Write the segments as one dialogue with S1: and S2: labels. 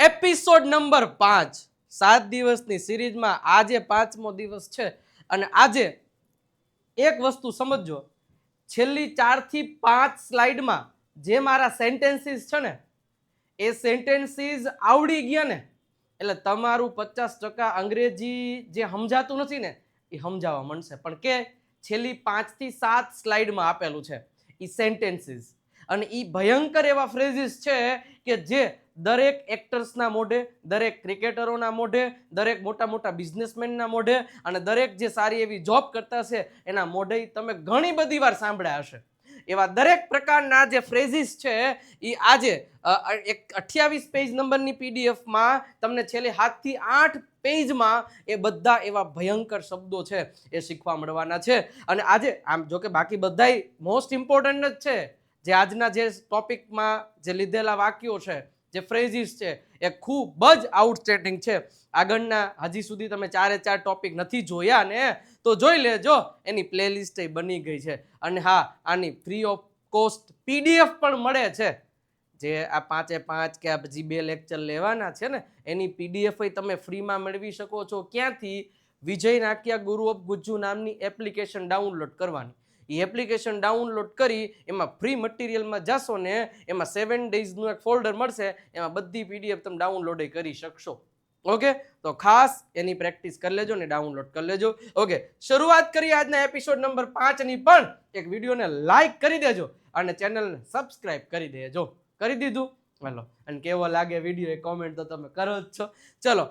S1: Episode number 5 7 દિવસની સિરીઝમાં આજે 5મો દિવસ છે અને આજે એક વસ્તુ સમજજો છેલ્લી 4 થી 5 સ્લાઇડમાં જે મારા સેન્ટેન્સીસ છે ને એ સેન્ટેન્સીસ આવડી ગયા ને એટલે તમારું 50% અંગ્રેજી જે સમજાતું નથી ને એ સમજાવવા મળશે પણ કે છેલ્લી 5 થી 7 સ્લાઇડમાં આપેલું છે એ સેન્ટેન્સીસ અને એ ભયંકર એવા ફ્રેઝિસ છે કે જે દરેક એક્ટર્સના મોઢે, દરેક ક્રિકેટરોના મોઢે, દરેક મોટા મોટા બિઝનેસમેનના મોઢે અને દરેક જે સારી એવી જોબ કરતા છે એના મોઢે તમે ઘણી બધી વાર સાંભળ્યા હશે. એવા દરેક પ્રકારના જે ફ્રેઝિસ છે એ આજે 28 પેજ નંબરની પીડીએફમાં તમને છેલ્લે 7 થી 8 પેજમાં એ બધા એવા ભયંકર શબ્દો છે એ શીખવા મળવાના છે. અને આજે આમ જો કે બાકી બધાય મોસ્ટ ઇમ્પોર્ટન્ટ જ છે, જે આજના જે ટોપિકમાં જે લીધેલા વાક્યો છે, જે ફ્રેઝિસ છે એ ખૂબ જ આઉટસ્ટેન્ડિંગ છે. આગળના હજી સુધી તમે 4 ટોપિક નથી જોયા ને તો જોઈ લેજો, એની પ્લેલિસ્ટ બની ગઈ છે. અને હા, આની ફ્રી ઓફ કોસ્ટ પીડીએફ પણ મળે છે. જે આ 5 કે આ પછી 2 લેક્ચર લેવાના છે ને એની પીડીએફ તમે ફ્રીમાં મેળવી શકો છો. ક્યાંથી? વિજય નાકિયા ગુરુ ઓફ ગુજ્જુ નામની એપ્લિકેશન ડાઉનલોડ કરવાની. એ એપ્લિકેશન ડાઉનલોડ કરી એમાં ફ્રી મટીરિયલમાં જશો ને એમાં 7 ડેઝનું એક ફોલ્ડર મળશે, એમાં બધી પીડીએફ તમે ડાઉનલોડ કરી શકશો. ઓકે, તો ખાસ એની પ્રેક્ટિસ કરી લેજો ને ડાઉનલોડ કરી લેજો. ઓકે, શરૂઆત કરીએ આજના એપિસોડ નંબર 5 ની. પણ એક વિડીયોને લાઈક કરી દેજો અને ચેનલને સબસ્ક્રાઇબ કરી દેજો. કરી દીધું? ચાલો, અને કેવો લાગે વિડીયો એ કોમેન્ટ તો તમે કરો જ છો. ચલો,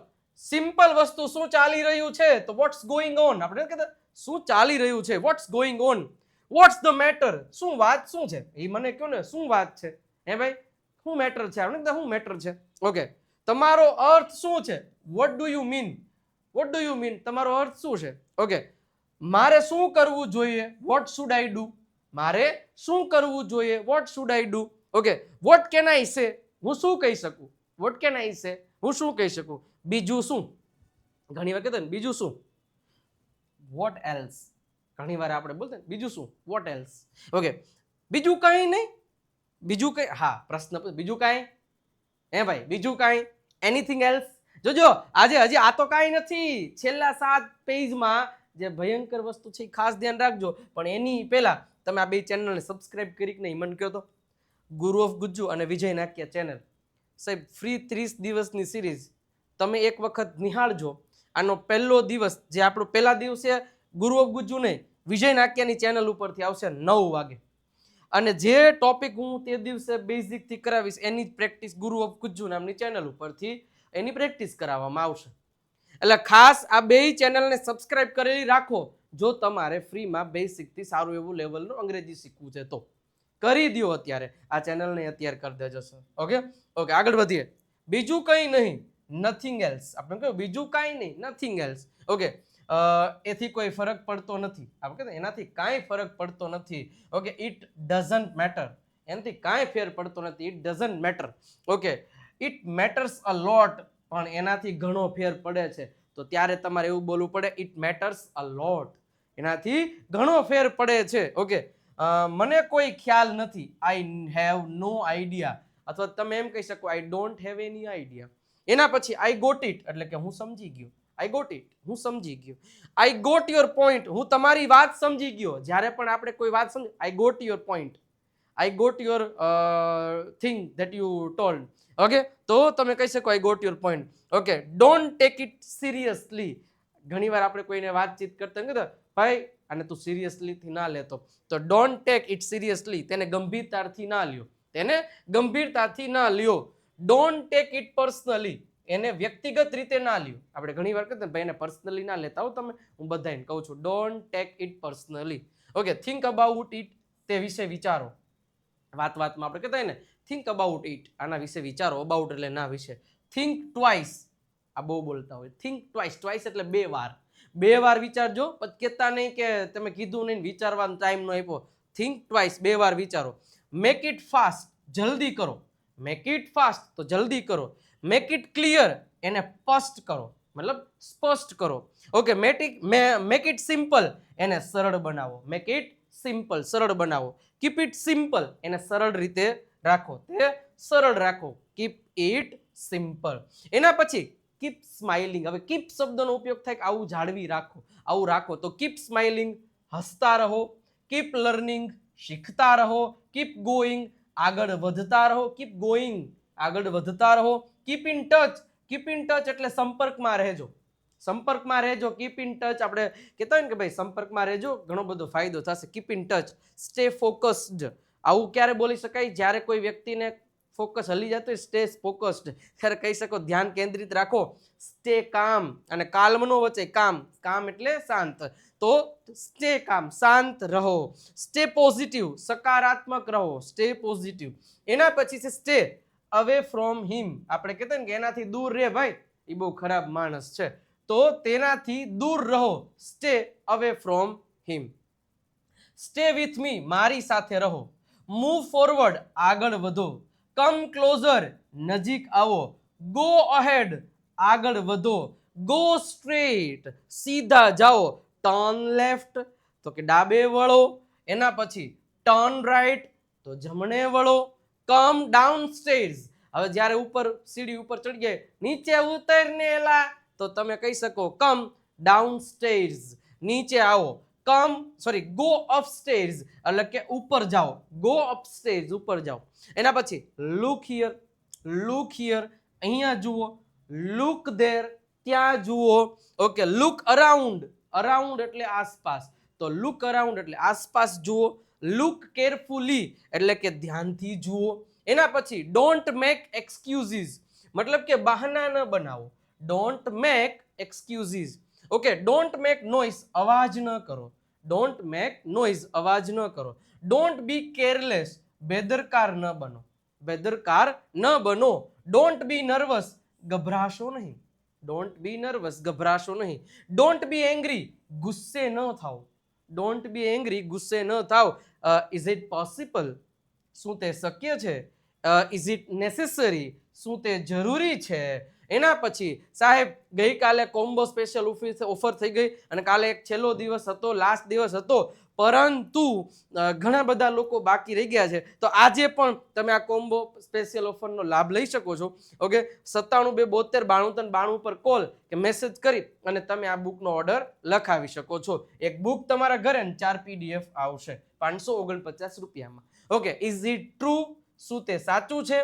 S1: સિમ્પલ વસ્તુ શું ચાલી રહ્યું છે તો વોટ્સ ગોઈંગ ઓન. આપણે કહેતા શું ચાલી રહ્યું છે, watts going on, what's the matter, શું વાત શું છે એ મને કહો ને. શું વાત છે હે ભાઈ, શું મેટર છે? આપણે શું મેટર છે? ઓકે, તમારો અર્થ શું છે? What do you mean, what do you mean, તમારો અર્થ શું છે? ઓકે, મારે શું કરવું જોઈએ? વોટ શુડ આઈ ડુ, મારે શું કરવું જોઈએ? What should I do. Okay, what can I સે, હું શું કહી શકું? વોટ કેન આઈ સે, હું શું કહી શકું? બીજું શું? ઘણી વાર કહેતા ને બીજું શું, વોટ એલ્સ. ઘણી વાર આપણે બોલતા ને બીજું શું, વોટ એલ્સ. ઓકે, બીજું કંઈ નહીં, બીજું કંઈ, હા પ્રશ્ન, બીજું કાંઈ હે ભાઈ, બીજું કાંઈ, એનીથિંગ એલ્સ. જોજો આજે હજી આ તો કાંઈ નથી, છેલ્લા 7 પેજમાં જે ભયંકર વસ્તુ છે એ ખાસ ધ્યાન રાખજો. પણ એની પહેલા તમે આ બે ચેનલને સબસ્ક્રાઇબ કરી કે નહીં મને કહો તો. ગુરુ ઓફ ગુજ્જુ અને વિજય નાકિયા ચેનલ સાહેબ, ફ્રી 30 દિવસની સિરીઝ તમે એક વખત નિહાળજો. આનો પહેલો દિવસ જે આપણો પહેલા દિવસે ગુરુ ઓફ ગુજ્જુ નહીં, વિજય નાકિયાની ચેનલ ઉપરથી આવશે 9 વાગે. અને જે ટોપિક હું તે દિવસે બેઝિકથી કરાવીશ એની જ પ્રેક્ટિસ ગુરુ ઓફ ગુજ્જુ નામની ચેનલ ઉપરથી એની પ્રેક્ટિસ કરાવવામાં આવશે. એટલે ખાસ આ બે ચેનલને સબસ્ક્રાઇબ કરેલી રાખો જો તમારે ફ્રીમાં બેઝિકથી સારું એવું લેવલનું અંગ્રેજી શીખવું છે તો. કરી દો અત્યારે, આ ચેનલને અત્યારે કરી દેજો સર. ઓકે ઓકે, આગળ વધીએ. બીજું કંઈ નહીં, નથિંગ એલ્સ. આપણે કહ્યું બીજું કાંઈ નહીં, નથિંગ એલ્સ. ઓકે, એથી કોઈ ફરક પડતો નથી. આપણે કહેતા એનાથી કાંઈ ફરક પડતો નથી. ઓકે, ઇટ ડઝન્ટ મેટર, એનાથી કાંઈ ફેર પડતો નથી. It doesn't matter. Okay, it matters a lot, પણ એનાથી ઘણો ફેર પડે છે. તો ત્યારે તમારે એવું બોલવું પડે, ઇટ મેટર્સ અ લોટ, એનાથી ઘણો ફેર પડે છે. ઓકે, મને કોઈ ખ્યાલ નથી, આઈ હેવ નો આઈડિયા. અથવા તમે એમ કહી શકો, I don't have any idea. એના પછી આઈ ગોટ ઇટ, એટલે કે હું સમજી ગયો. આઈ ગોટ ઇટ, હું સમજી ગયો. આઈ ગોટ યોર પોઈન્ટ, હું તમારી વાત સમજી ગયો. જ્યારે પણ આપણે કોઈ વાત સમજી, I got your point, I got your thing that you told. Okay, તો તમે કહી શકો I got your point. Okay, don't take it seriously. ઘણી વાર આપણે કોઈને વાતચીત કરતા કહેતા ભાઈ અને તું સિરિયસલીથી ના લેતો, તો ડોન્ટ ટેક ઇટ સિરિયસલી, તેને ગંભીરતાથી ના લ્યો, તેને ગંભીરતાથી ના લ્યો. ડોન્ટ ટેક ઇટ પર્સનલી, એને વ્યક્તિગત રીતે ના લ્યો. આપણે ઘણી વાર કહેતા ભાઈ એને પર્સનલી ના લેતા હો તમે, હું બધાને કહું છું don't take it personally. Okay, think about it, તે વિશે વિચારો. વાતમાં આપણે કહેતા ને થિંક અબાઉટ ઇટ, આના વિશે વિચારો. અબાઉટ એટલે ના વિશે. થિંક ટ્વાઇસ, આ બહુ બોલતા હોય. થિંક ટ્વાઇસ, ટ્વાઇસ એટલે 2 વાર. 2 વાર વિચારજો, પછી કહેતા નહીં કે તમે કીધું નહીં, વિચારવાનો ટાઈમ ન આપ્યો. થિંક ટ્વાઇસ, 2 વાર વિચારો. મેક ઇટ ફાસ્ટ, જલ્દી કરો. મેક ઇટ ફાસ્ટ તો જલ્દી કરો. મેક ઇટ ક્લિયર, એને સ્પષ્ટ કરો, મતલબ સ્પષ્ટ કરો. ઓકે, મેક ઇટ સિમ્પલ, એને સરળ બનાવો. મેક ઇટ સિમ્પલ, સરળ બનાવો. કીપ ઇટ સિમ્પલ, એને સરળ રીતે રાખો, તે સરળ રાખો. Keep it simple. એના પછી કીપ સ્માઇલિંગ. હવે કીપ શબ્દનો ઉપયોગ થાય કે આવું જાળવી રાખો, આવું રાખો. તો કીપ સ્માઇલિંગ, હસતા રહો. કીપ લર્નિંગ, શીખતા રહો. કીપ ગોઈંગ, આગળ વધતા રહો. કીપ ગોઈંગ, આગળ વધતા રહો. Keep in touch. Keep in touch એટલે સંપર્કમાં રહેજો, સંપર્કમાં રહેજો. કીપ ઇન ટચ આપણે કહેતા હોય ને કે ભાઈ સંપર્કમાં રહેજો, ઘણો બધો ફાયદો થશે. Keep in touch. Stay focused. આવું ક્યારે બોલી શકાય? જ્યારે કોઈ વ્યક્તિને ફોકસ હલી જતો હોય, સ્ટે ફોકસ્ડ, ત્યારે કહી શકો ધ્યાન કેન્દ્રિત રાખો. સ્ટે કામ, અને કાલ્મનો વચ્ચે કામ, કામ એટલે શાંત. તો સ્ટે કામ, શાંત રહો. સ્ટે પોઝિટિવ, સકારાત્મક રહો. Stay positive. એના પછી છે સ્ટે અવે ફ્રોમ હિમ. આપણે કહેતા ને કે એનાથી દૂર રહે ભાઈ, એ બહુ ખરાબ માણસ છે, તો તેનાથી દૂર રહો. Stay away from him. Stay with me, મારી સાથે રહો. મૂવ ફોરવર્ડ, આગળ વધો. કમ ક્લોઝર, નજીક આવો. ગો અહેડ, આગળ વધો. ગો સ્ટ્રેટ, સીધા જાઓ. ટર્ન લેફ્ટ, તો કે ડાબે વળો. એના પછી ટર્ન રાઈટ, તો જમણે વળો. કમ ડાઉન સ્ટેર્સ. હવે જ્યારે ઉપર સીડી ઉપર ચડી જાય, નીચે ઉતરને એલા, તો તમે કહી શકો કમ ડાઉન સ્ટેર્સ, નીચે આવો. ગો અપ સ્ટેર્સ, એટલે કે ઉપર જાઓ. ગો અપ સ્ટેર્સ, ઉપર જાઓ. એના પછી લુક હિયર, લુક હિયર, અહીંયા જુઓ. લુક ધેર, ત્યાં જુઓ. ઓકે. લુક અરાઉન્ડ, અરાઉન્ડ એટલે આસપાસ, તો લુક અરાઉન્ડ એટલે આસપાસ જુઓ. લુક કેરફુલી એટલે કે ધ્યાનથી જુઓ. એના પછી ડોન્ટ મેક એક્સક્યુઝીસ, મતલબ કે બહાના ન બનાવો. Don't make excuses. Okay. Don't make noise, અવાજ ન કરો. ડોન્ટ મેક નોઇઝ, અવાજ ન કરો. ડોન્ટ બી કેરલેસ, બેદરકાર ન બનો, બેદરકાર ન બનો. ડોન્ટ બી નર્વસ, ગભરાશો નહીં. ડોન્ટ બી નર્વસ, ગભરાશો નહીં. ડોન્ટ બી એંગ્રી, ગુસ્સે ન થાઓ. ડોન્ટ બી એંગ્રી, ગુસ્સે ન થાવ. ઇઝ ઇટ પોસિબલ, શું તે શક્ય છે? ઇઝ ઇટ નેસેસરી, શું તે જરૂરી છે? એના પછી સાહેબ ગઈકાલે કોમ્બો સ્પેશિયલ ઓફર થઈ ગઈ અને કાલે એક છેલ્લો દિવસ હતો, લાસ્ટ દિવસ હતો, પરંતુ ઘણા બધા લોકો બાકી રહી ગયા છે. તો આજે પણ તમે આ કોમ્બો સ્પેશિયલ ઓફરનો લાભ લઈ શકો છો. ઓકે. 97 272 93 92 પર કોલ કે મેસેજ કરી અને તમે આ બુકનો ઓર્ડર લખાવી શકો છો. એક બુક તમારા ઘરે 4 PDF આવશે 549 રૂપિયામાં. ઓકે. ઇઝ ઇટ ટ્રુ, શું તે સાચું છે?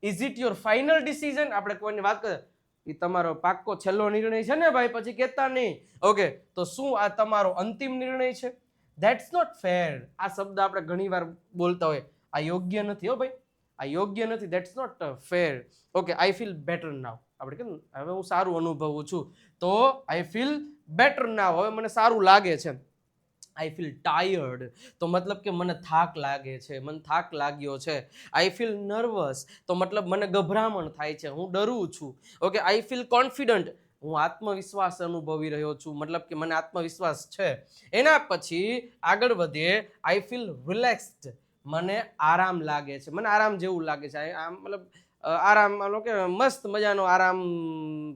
S1: Is it your final decision? આપણે કોઈની વાત કરીએ, એ તમારો પાક્કો છેલ્લો નિર્ણય છે ને ભાઈ, પછી કહેતા નહીં. ઓકે. તો શું આ તમારો અંતિમ નિર્ણય છે? That's not fair. આ શબ્દ આપણે ઘણીવાર બોલતા હોય, આ યોગ્ય નથી હો ભાઈ, આ યોગ્ય નથી. That's not fair. Okay. I feel better now. આપણે કેમ હવે હું સારું અનુભવું છું, તો આઈ ફીલ બેટર નાવ, હવે મને સારું લાગે છે. આઈ ફીલ ટાયર્ડ, તો મતલબ કે મને થાક લાગે છે, મને થાક લાગ્યો છે. આઈ ફીલ નર્વસ, તો મતલબ મને ગભરામણ થાય છે, હું ડરું છું. ઓકે. આઈ ફીલ કોન્ફિડન્ટ, હું આત્મવિશ્વાસ અનુભવી રહ્યો છું, મતલબ કે મને આત્મવિશ્વાસ છે. એના પછી આગળ વધીએ. આઈ ફીલ રિલેક્સ્ડ, મને આરામ લાગે છે, મને આરામ જેવું લાગે છે. આમ મતલબ આરામ, માનો કે મસ્ત મજાનો આરામ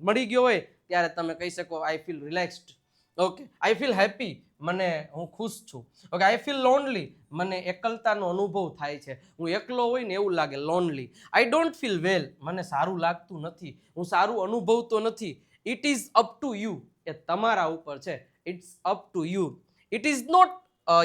S1: મળી ગયો હોય ત્યારે તમે કહી શકો I feel relaxed. Okay. I feel happy, મને હું ખુશ છું. ઓકે. આઈ ફીલ લોનલી, મને એકલતાનો અનુભવ થાય છે, હું એકલો હોય ને એવું લાગે, lonely. I don't feel well, મને સારું લાગતું નથી, હું સારું અનુભવતો નથી. It is up to you, એ તમારા ઉપર છે. It's up to you. It is not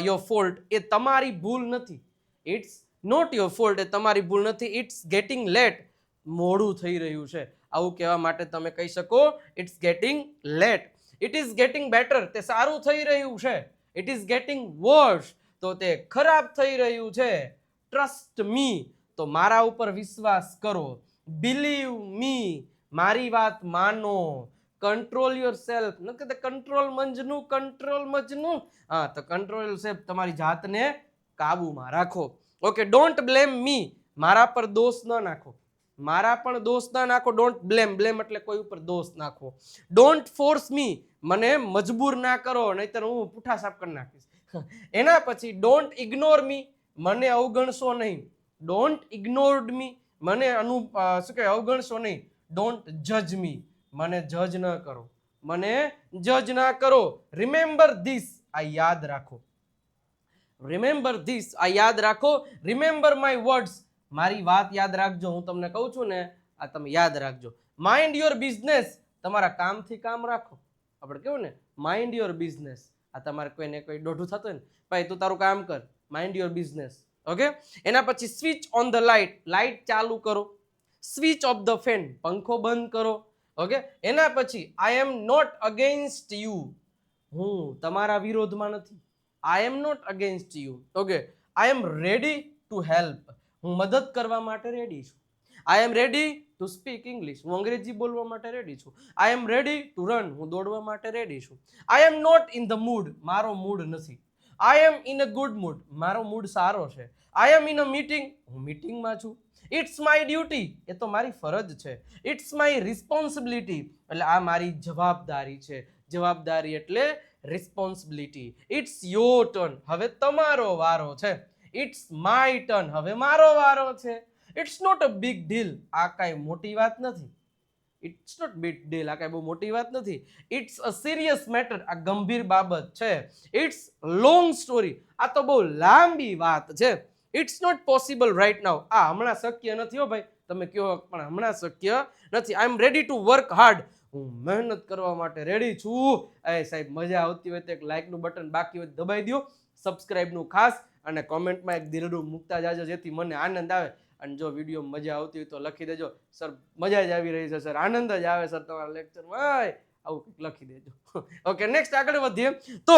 S1: your fault, એ તમારી ભૂલ નથી. ઇટ્સ નોટ યોર ફોલ્ટ, એ તમારી ભૂલ નથી. ઇટ્સ ગેટિંગ લેટ, મોડું થઈ રહ્યું છે. આવું કહેવા માટે તમે કહી શકો it's getting late. It is getting better, તે સારું થઈ રહ્યું છે. ઇટ ઇઝ ગેટિંગ વર્સ, તો તે ખરાબ થઈ રહ્યું છે. ટ્રસ્ટ મી, તો મારા ઉપર વિશ્વાસ કરો. બિલીવ મી, મારી વાત માનો. કંટ્રોલ યોર સેલ્ફ, ન કે કંટ્રોલ મંજનું, કંટ્રોલ મજનું. હા, તો કંટ્રોલ યોર સેલ્ફ, તમારી જાતને કાબુમાં રાખો. ઓકે. ડોન્ટ બ્લેમ મી, મારા પર દોષ ન નાખો, મારા પણ દોષ ના નાખો. ડોન્ટ બ્લેમ, બ્લેમ એટલે કોઈ ઉપર દોષ નાખો. ડોન્ટ ફોર્સ મી, મને મજબૂર ના કરો, નહીતર હું પૂઠા સાફ કરી નાખીશ. એના પછી ડોન્ટ ઇગ્નોર મી, મને અવગણશો નહીં. ડોન્ટ ઇગ્નોર્ડ મી, મને શું કહેવાય, અવગણશો નહીં. ડોન્ટ જજ મી, મને જજ ન કરો, મને જજ ના કરો. રિમેમ્બર ધીસ, આ યાદ રાખો. રિમેમ્બર ધીસ, આ યાદ રાખો. રિમેમ્બર માય વર્ડ્સ, મારી વાત યાદ રાખજો. હું તમને કહું છું ને, આ તમે યાદ રાખજો. માઇન્ડ યોર બિઝનેસ, તમારા કામથી કામ રાખો. આપણે કેવું ને, માઇન્ડ યોર બિઝનેસ. આ તમારે કોઈને કોઈ દોઢું થતું હોય ને, ભાઈ તું તારું કામ કર, માઇન્ડ યોર બિઝનેસ. ઓકે. એના પછી switch on the light, light ચાલુ કરો. સ્વિચ ઓફ ધ ફેન, પંખો બંધ કરો. ઓકે. એના પછી I am not against you, હું તમારા વિરોધમાં નથી. I am not against you. Okay. I am ready to help, હું મદદ કરવા માટે રેડી છું. I am ready to speak English, હું અંગ્રેજી બોલવા માટે રેડી છું. I am ready to run, હું દોડવા માટે રેડી છું. I am not in the mood, મારો મૂડ નથી. I am in a good mood, મારો મૂડ સારો છે. આઈ એમ ઇન અ મીટિંગ, હું મીટિંગમાં છું. ઇટ્સ માય ડ્યુટી, એ તો મારી ફરજ છે. ઇટ્સ માય રિસ્પોન્સિબિલિટી, એટલે આ મારી જવાબદારી છે. જવાબદારી એટલે રિસ્પોન્સિબિલિટી. ઇટ્સ યોર ટર્ન, હવે તમારો વારો છે. ઇટ્સ માય ટર્ન, હવે મારો વારો છે. It's not a big deal, આ કાંઈ મોટી વાત નથી. ઇટ્સ નોટ બિગ ડીલ, આ કાંઈ બહુ મોટી વાત નથી. ઇટ્સ અ સિરિયસ મેટર, આ ગંભીર બાબત છે. ઇટ્સ લોંગ સ્ટોરી, આ તો બહુ લાંબી વાત છે. It's not possible right now, આ હમણાં શક્ય નથી હો ભાઈ, તમે કહો પણ હમણાં શક્ય નથી. I am ready to work hard, હું મહેનત કરવા માટે રેડી છું. એ સાહેબ મજા આવતી હોય તો એક લાઇકનું બટન બાકી હોય દબાઈ દો, સબસ્ક્રાઇબનું ખાસ, અને કોમેન્ટમાં એક દિલડું મૂકતા જાજો જેથી મને આનંદ આવે. અને જો વિડીયો મજા આવતી હોય તો લખી દેજો, સર મજા જ આવી રહી છે સર, આનંદ જ આવે સર તમારા લેક્ચરમાં, આવું કંઈક લખી દેજો. ઓકે, નેક્સ્ટ આગળ વધીએ. તો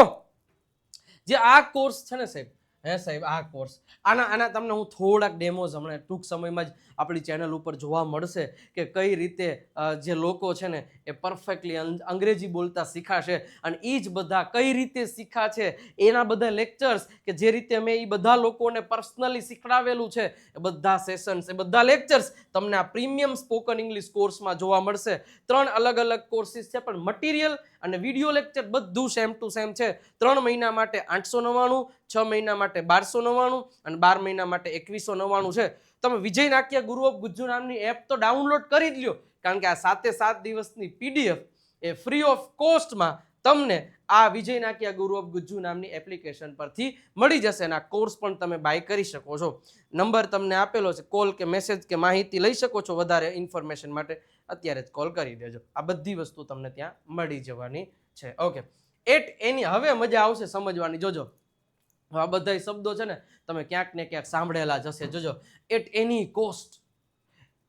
S1: જે આ કોર્સ છે ને સાહેબ, હે સાહેબ આ કોર્સ, આના તમને હું થોડાક ડેમોઝ હમણાં ટૂંક સમયમાં જ આપણી ચેનલ ઉપર જોવા મળશે કે કઈ રીતે જે લોકો છે ને એ પરફેક્ટલી અંગ્રેજી બોલતા શીખાશે, અને એ જ બધા કઈ રીતે શીખાશે એના બધા લેક્ચર્સ કે જે રીતે મેં એ બધા લોકોને પર્સનલી શીખડાવેલું છે, એ બધા સેશન્સ, એ બધા લેક્ચર્સ તમને આ પ્રીમિયમ સ્પોકન ઇંગ્લિશ કોર્સમાં જોવા મળશે. 3 અલગ અલગ કોર્સિસ છે, પણ મટીરિયલ અને વિડીયો લેક્ચર બધું સેમ ટુ સેમ છે. 3 મહિના માટે 899, 6 મહિના માટે 1299 અને 12 મહિના માટે 2199 છે. તમે વિજય નાક્યા ગુરુ ઓફ ગુજ્જુ નામની એપ તો ડાઉનલોડ કરી જ લ્યો, કારણ કે આ 7 દિવસની પીડીએફ એ ફ્રી ઓફ કોસ્ટમાં તમને આ વિજય નાક્યા ગુરુ ઓફ ગુજ્જુ નામની એપ્લિકેશન પરથી મળી જશે, અને આ કોર્સ પણ તમે બાય કરી શકો છો. નંબર તમને આપેલો છે, કોલ કે મેસેજ કે માહિતી લઈ શકો છો. વધારે ઇન્ફોર્મેશન માટે અત્યારે જ કોલ કરી દેજો. આ બધી વસ્તુ તમને ત્યાં મળી જવાની છે. ઓકે, એટ એની, હવે મજા આવશે સમજવાની. જોજો આ બધા શબ્દો છે ને તમે ક્યાંક ને ક્યાંક સાંભળેલા જ હશે. જોજો, એટ એની કોસ્ટ,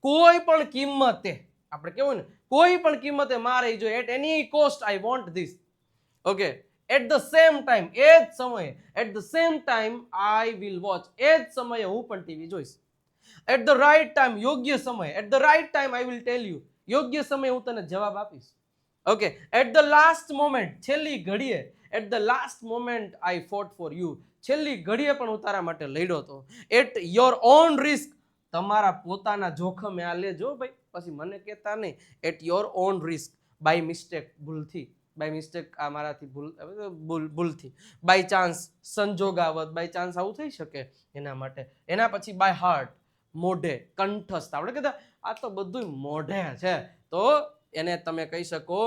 S1: કોઈ પણ કિંમતે, આપણે કેવું ને કોઈ પણ કિંમતે મારે જો, at any cost I want this. Okay, at the same time, એ જ સમયે, at the same time I will watch, એ જ સમયે હું પણ ટીવી જોઈશ. એટ ધ રાઈટ ટાઈમ, યોગ્ય સમય, at the right time I will tell you, યોગ્ય સમયે હું તને જવાબ આપીશ. Okay, at the last moment, છેલ્લી ઘડીએ, at the last moment I fought for you, છેલ્લી ઘડીએ પણ હું તારા માટે લડ્યો હતો. એટ યોર ઓન રિસ્ક, તમારા પોતાના જોખમે આ લેજો ભાઈ, પછી મને કહેતા નહીં. At your own risk, by mistake, ભૂલથી, બાય મિસ્ટેક આ મારાથી ભૂલથી, બાય ચાન્સ, સંજોગાવત, બાય ચાન્સ આવું થઈ શકે એના માટે. એના પછી બાય હાર્ટ, મોઢે, કંઠસ્થ, આપણે કહેતા આ તો બધું મોઢે છે, તો એને તમે કહી શકો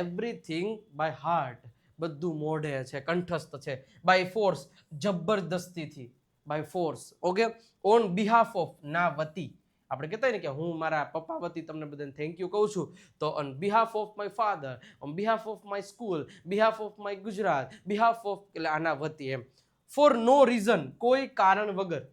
S1: એવરીથિંગ બાય હાર્ટ, બધું મોઢે છે, કંઠસ્થ છે. બાય ફોર્સ, જબરદસ્તીથી, by force. Okay, on behalf of, ના વતી, આપણે કહેતા ને કે હું મારા પપ્પા વતી તમને બધાને થેન્ક યુ કહું છું, તો on behalf of my father, on behalf of my school, behalf of my Gujarat, behalf of, એટલે આના વતી એમ. ફોર નો રીઝન, કોઈ કારણ વગર,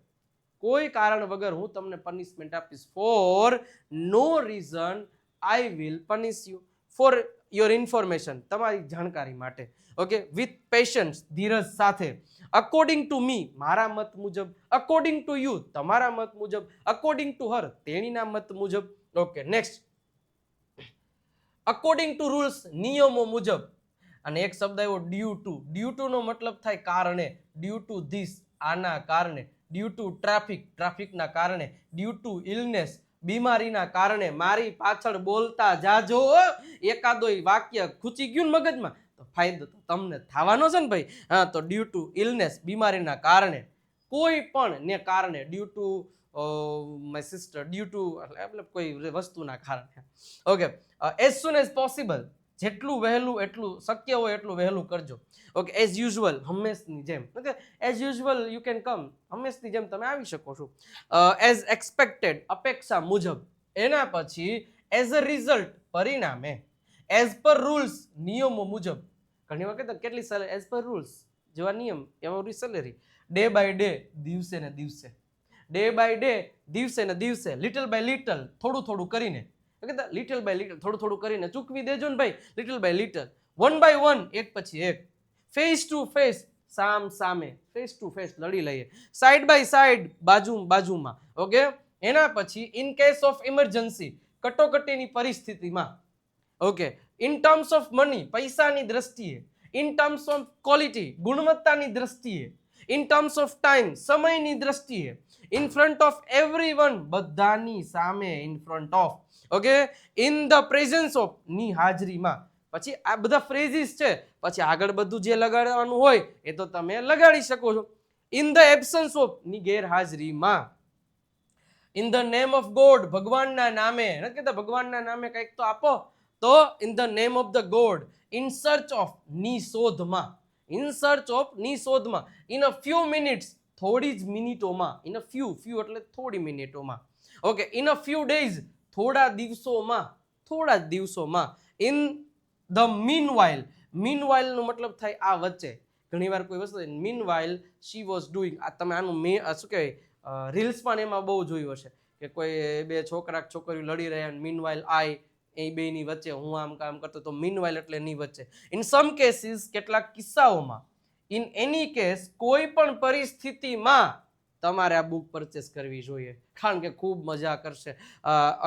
S1: કોઈ કારણ વગર હું તમને પનિશમેન્ટ આપીશ. For no reason I will punish you. For your information, તમારી જાણકારી માટે. ઓકે, વિથ પેશન્સ, ધીરજ સાથે. અકોર્ડિંગ ટુ મી, મારા મત મુજબ. અકોર્ડિંગ ટુ યુ, તમારા મત મુજબ. અકોર્ડિંગ ટુ હર, તેણીના મત મુજબ. Okay, next. According to rules, નિયમો મુજબ. અને એક શબ્દ આવ્યો ડ્યુ ટુ. ડ્યુ ટુ નો મતલબ થાય કારણે. ડ્યુ ટુ ધીસ, આના કારણે. ડ્યુ ટુ ટ્રાફિક, ટ્રાફિકના કારણે. ડ્યુ ટુ ઇલનેસ, બીમારીના કારણે. મારી પાછળ બોલતા જાજો, એકાદોય વાક્ય ખૂચી ગયું ને મગજમાં તો ફાયદો તો તમને થવાનો છે ને ભાઈ. હા, તો ડ્યુ ટુ ઇલનેસ, બીમારીના કારણે. કોઈ પણ ને કારણે. Due to my sister, due to એટલે કોઈ વસ્તુના કારણે. Okay, as soon as possible, જેટલું વહેલું એટલું શક્ય હોય એટલું વહેલું કરજો. ઓકે, એઝ યુઝ્યુઅલ, હંમેશની જેમ. Okay, as usual you can come, હંમેશની જેમ તમે આવી શકો છો. એઝ એક્સપેક્ટેડ, અપેક્ષા મુજબ. એના પછી એઝ અ રિઝલ્ટ પરિણામે, એઝ પર રૂલ્સ નિયમો મુજબ, ઘણી વખત કેટલી સેલેરી એઝ પર રૂલ્સ જેવા નિયમ એવા સેલેરી, ડે બાય ડે દિવસે ને દિવસે, ડે બાય ડે દિવસે ને દિવસે, લિટલ બાય લિટલ થોડું થોડું કરીને, લિટલ બાય લિટલ થોડું થોડું કરીને ચૂકવી દેજો ને ભાઈ, little by little, one by one એક પછી એક, ફેસ ટુ ફેસ સામ સામે, ફેસ ટુ ફેસ લડી લઈએ, સાઈડ બાય સાઈડ બાજુ બાજુમાં, ઓકે. એના પછી ઇન કેસ ઓફ ઇમરજન્સી કટોકટીની પરિસ્થિતિમાં, okay, in terms of money પૈસાની દ્રષ્ટિએ, ઇન ટર્મ્સ ઓફ ક્વોલિટી ગુણવત્તાની દ્રષ્ટિએ, ઇન ટર્મ્સ ઓફ ટાઈમ સમયની દ્રષ્ટિએ, ઇન ફ્રન્ટ ઓફ એવરીવન બધાની સામે, in front of, okay, in the presence of ની હાજરીમાં. પછી આ બધા ફ્રેઝીસ છે, પછી આગળ બધું જે લગાડવાનું હોય એ તો તમે લગાડી શકો છો. ઇન ધ એબ્સન્સ ઓફ ની ગેરહાજરીમાં, in the name of God ભગવાનના નામે, નથી કહેતા ભગવાનના નામે કંઈક તો આપો, તો in the name of the God, in search of ની શોધમાં, ઇન સર્ચ ઓફ ની શોધમાં, ઇન અ ફ્યુ મિનિટ્સ થોડી જ મિનિટોમાં, ઇન અ ફ્યુ એટલે થોડી મિનિટોમાં, okay, in a few days થોડા દિવસોમાં, ઇન ધ મીનવાઇલ, મીનવાઇલનો મતલબ થાય આ વચ્ચે. ઘણીવાર કોઈ વસ્તુ મીનવાઇલ શી વોઝ ડુઈંગ, આ તમે આનું શું કહેવાય રીલ્સ પણ એમાં બહુ જોયું હશે કે કોઈ બે છોકરીઓ લડી રહ્યા, મીનવાઇલ આઈ એ બેની વચ્ચે હું આમ કામ કરતો, તો મીનવાઇલ એટલે ની વચ્ચે. ઇન સમ કેસીસ કેટલાક કિસ્સાઓમાં, ઇન એની કેસ કોઈ પણ પરિસ્થિતિમાં તમારે આ બુક પરચેસ કરવી જોઈએ, કારણ કે ખૂબ મજા કરશે.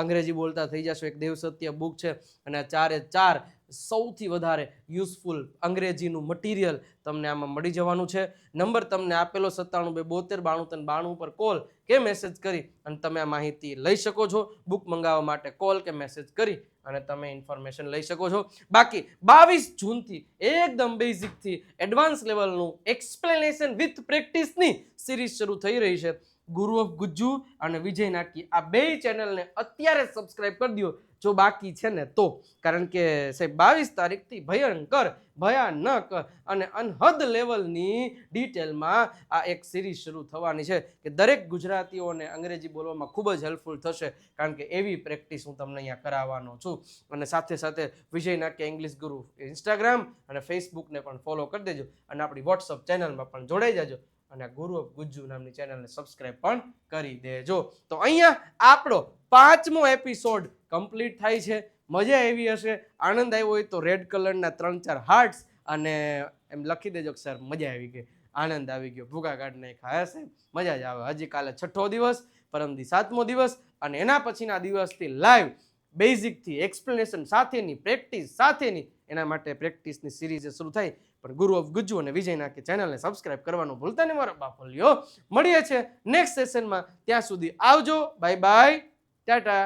S1: અંગ્રેજી બોલતા થઈ જશો. એક દેવ સત્ય બુક છે અને આ ચારે ચાર સૌથી વધારે યુઝફુલ અંગ્રેજીનું મટીરિયલ તમને આમાં મળી જવાનું છે. નંબર તમને આપેલો 97 272 93 92 પર કોલ કે મેસેજ કરી અને તમે આ માહિતી લઈ શકો છો. બુક મંગાવવા માટે કોલ કે મેસેજ કરી અને તમે ઇન્ફોર્મેશન લઈ શકો છો. બાકી 22 જૂનથી એકદમ બેઝિકથી એડવાન્સ લેવલનું એક્સપ્લેનેશન વિથ પ્રેક્ટિસની સિરીઝ શરૂ થઈ રહી છે. ગુરુ ઓફ ગુજ્જુ અને વિજય નાકી આ બે ચેનલને અત્યારે સબસ્ક્રાઇબ કરી દો જો બાકી છે ને તો, કારણ કે સાહેબ 22 તારીખથી ભયંકર ભયાનક અને અનહદ લેવલની ડિટેલમાં આ એક સિરીઝ શરૂ થવાની છે કે દરેક ગુજરાતીઓને અંગ્રેજી બોલવામાં ખૂબ જ હેલ્પફુલ થશે, કારણ કે એવી પ્રેક્ટિસ હું તમને અહીંયા કરાવવાનો છું. અને સાથે સાથે વિજય નાકે ઇંગ્લિશ ગુરુ ઇન્સ્ટાગ્રામ અને ફેસબુકને પણ ફોલો કરી દેજો અને આપણી વોટ્સઅપ ચેનલમાં પણ જોડાઈ જાજો અને ગુરુ ઓફ ગુજ્જુ નામની ચેનલને સબસ્ક્રાઇબ પણ કરી દેજો. તો અહીંયા આપણો 5મો એપિસોડ કમ્પ્લીટ થાય છે. મજા આવી હશે, આનંદ આવ્યો હોય તો રેડ કલરના 3-4 હાર્ટ્સ અને એમ લખી દેજો કે સર મજા આવી ગઈ, આનંદ આવી ગયો, ભૂકા કાઢ નાખ્યા હશે, મજા જ આવે. હજી કાલે 6થો દિવસ, પરમદી 7મો દિવસ અને એના પછીના દિવસથી લાઈવ બેઝિકથી એક્સપ્લેનેશન સાથેની પ્રેક્ટિસ સાથેની, એના માટે પ્રેક્ટિસની સિરીઝ શરૂ થાય. પણ ગુરુ ઓફ ગુજ્જુ અને વિજય નાકી ચેનલને સબસ્ક્રાઇબ કરવાનું ભૂલતા નહીં મારા બાપોલિયો. મળીએ છે નેક્સ્ટ સેશનમાં, ત્યાં સુધી આવજો, બાય બાય, ટાટા.